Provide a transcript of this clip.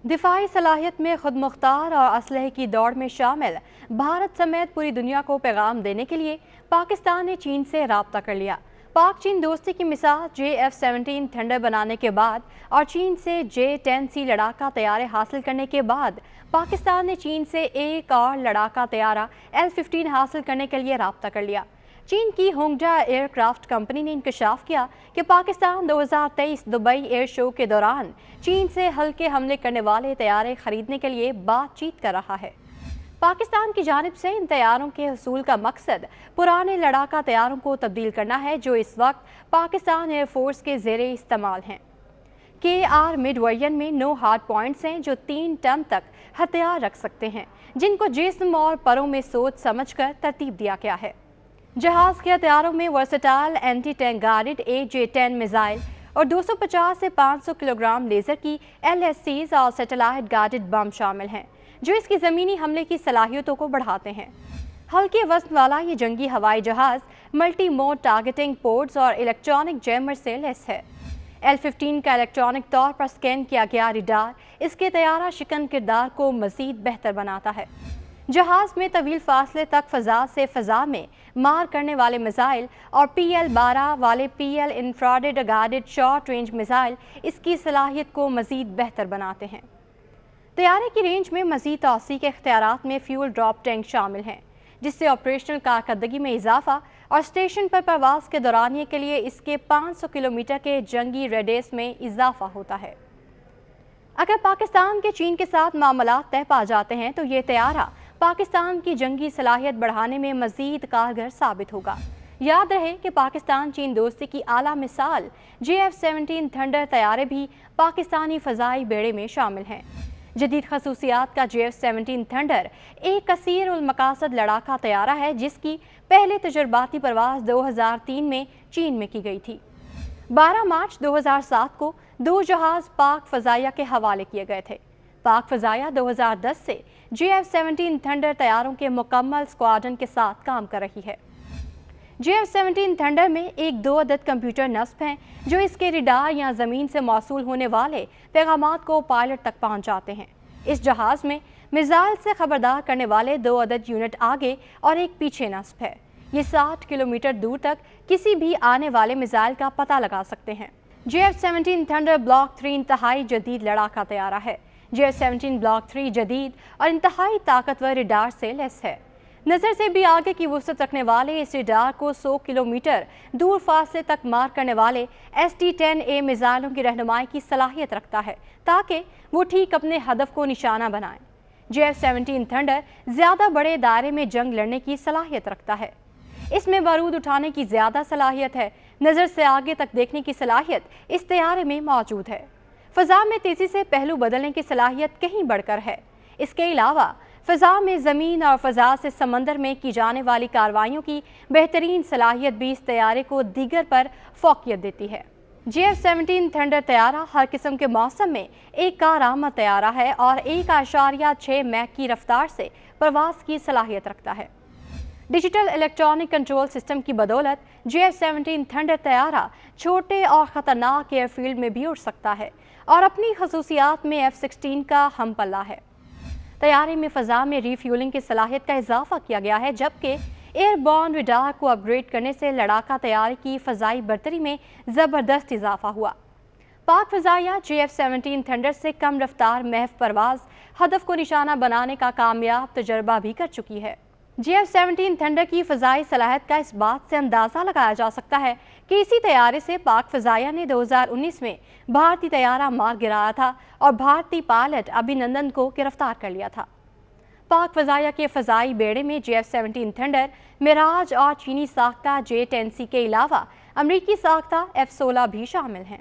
दिफाई सलाहियत में खुद मुख्तार और असलहे की दौड़ में शामिल भारत समेत पूरी दुनिया को पैगाम देने के लिए पाकिस्तान ने चीन से राब्ता कर लिया। पाक चीन दोस्ती की मिसाल JF-17 थंडर बनाने के बाद और चीन से J-10C लड़ाका तैयारे हासिल करने के बाद पाकिस्तान ने चीन से एक और लड़ाका तैयारा L-15 हासिल करने के लिए राब्ता कर लिया। चीन की होंगडा एयरक्राफ्ट कंपनी ने इंकशाफ किया कि पाकिस्तान 2023 दुबई एयर शो के दौरान चीन से हल्के हमले करने वाले तैयारे खरीदने के लिए बातचीत कर रहा है। पाकिस्तान की जानिब से इन तैयारों के हसूल का मकसद पुराने लड़ाका तैयारों को तब्दील करना है जो इस वक्त पाकिस्तान एयरफोर्स के ज़ेरे इस्तेमाल हैं। KR मिड वर्जन में 9 हार्ड पॉइंट्स हैं जो 3 टन तक हथियार रख सकते हैं, जिनको जिस्म और परों में सोच समझकर तरतीब दिया गया है। जहाज के हथियारों में versatile anti tank guided AJ-10 missile और 250 से 500 किलोग्राम लेज़र की LSCs और सैटेलाइट गाइडेड बम शामिल हैं, जो इसकी ज़मीनी हमले की सलाहियतों को बढ़ाते हैं। हल्के वज़न वाला ये जंगी हवाई जहाज़ मल्टी मोड टारगेटिंग पोर्ट्स और इलेक्ट्रॉनिक जैमर से लैस है। L-15 का इलेक्ट्रॉनिक तौर पर स्कैन किया गया रिडार इसके तैयारा शिकन किरदार को मज़ीद बेहतर बनाता है। जहाज़ में तवील फासले तक फ़ज़ा से फ़ज़ा में मार करने वाले मिसाइल और PL-12 वाले PL infrared guided short range missile इसकी सलाहियत को मज़ीद बेहतर बनाते हैं। तैयारे की रेंज में मज़ीद तौसी के इख्तियारात में फ्यूल ड्रॉप टैंक शामिल हैं, जिससे ऑपरेशनल कारकर्दगी में इजाफा और स्टेशन पर परवाज़ के दौरानिए के लिए इसके 500 किलोमीटर के जंगी रेडियस में इजाफा होता है। अगर पाकिस्तान के चीन के साथ मामलात तय पा जाते हैं तो ये तैयारा पाकिस्तान की जंगी सलाहियत बढ़ाने में मज़ीद कारगर साबित होगा। याद रहे कि पाकिस्तान चीन दोस्ती की आला मिसाल JF-17 थंडर तैयारे भी पाकिस्तानी फ़ज़ाई बेड़े में शामिल हैं। जदीद खसूसियात का JF-17 थंडर एक कसीर उल मकासद लड़ाका तैयारा है, जिसकी पहले तजुर्बाती परवाज़ 2003 में चीन में की गई थी। 12 मार्च 2007 को 2 जहाज़ पाक फ़ज़ाइया के हवाले किए गए थे। पाक फ़ज़ाइया 2010 से JF-17 थंडर तैयारों के मुकम्मल स्क्वाड्रन के साथ काम कर रही है। JF-17 थंडर में एक 2 अदद कंप्यूटर नस्ब हैं जो इसके रिडार या ज़मीन से मौसूल होने वाले पैगामात को पायलट तक पहुँचाते हैं। इस जहाज़ में मिसाइल से खबरदार करने वाले 2 अदद यूनिट आगे और एक पीछे नस्ब है। ये 60 किलोमीटर दूर तक किसी भी आने वाले मिसाइल का पता लगा सकते हैं। JF-17 थंडर ब्लॉक 3 इंतहाई जदीद लड़ाका तैयारा है। JF-17 ब्लॉक 3 जदीद और इंतहाई ताकतवर रिडार से लैस है। नज़र से भी आगे की वुसअत रखने वाले इस रिडार को 100 किलोमीटर दूर फासले तक मार करने वाले ST-10A मिसाइलों की रहनुमाई की सलाहियत रखता है, ताकि वो ठीक अपने हदफ को निशाना बनाएं। JF-17 थंडर ज़्यादा बड़े दायरे में जंग लड़ने की सलाहियत रखता है। इसमें बारूद उठाने की ज़्यादा सलाहियत है। नज़र से आगे तक देखने की सलाहियत इस तैयारे में मौजूद है। फ़ज़ा में तेज़ी से पहलू बदलने की सलाहियत कहीं बढ़कर है। इसके अलावा फ़ज़ा में ज़मीन और फ़ज़ा से समंदर में की जाने वाली कार्रवाइयों की बेहतरीन सलाहियत भी इस तैयारे को दीगर पर फ़ौक़ियत देती है। JF-17 थंडर तैयारा हर किस्म के मौसम में एक कारआमद तैयारा है और 1.6 मैक की रफ्तार से परवाज़ की सलाहियत रखता है। डिजिटल इलेक्ट्रॉनिक कंट्रोल सिस्टम की बदौलत JF-17 थंडर तैयारा छोटे और ख़तरनाक एयरफील्ड में भी उड़ सकता है और अपनी खसूसियात में F-16 का हम पल्ला है। तैयारे में फ़ज़ा में रीफ्यूलिंग की सलाहियत का इजाफा किया गया है, जबकि एयरबॉर्न रिडार को अपग्रेड करने से लड़ाका तैयारी की फ़ज़ाई बर्तरी में ज़बरदस्त इजाफा हुआ। पाक फ़ज़ाइया JF-17 थंडर से कम रफ्तार महव परवाज़ हदफ को निशाना बनाने का कामयाब तजर्बा भी कर चुकी है। JF-17 थंडर की फ़ज़ाई सलाहियत का इस बात से अंदाज़ा लगाया जा सकता है कि इसी तैयारे से पाक फ़ज़ाइया ने 2019 में भारतीय तैयारा मार गिराया था और भारतीय पायलट अभिनंदन को गिरफ्तार कर लिया था। पाक फ़ज़ाइया के फ़ज़ाई बेड़े में JF-17 थंडर, मिराज और चीनी साख्ता J-10C के अलावा अमरीकी साख्ता F-16 भी शामिल हैं।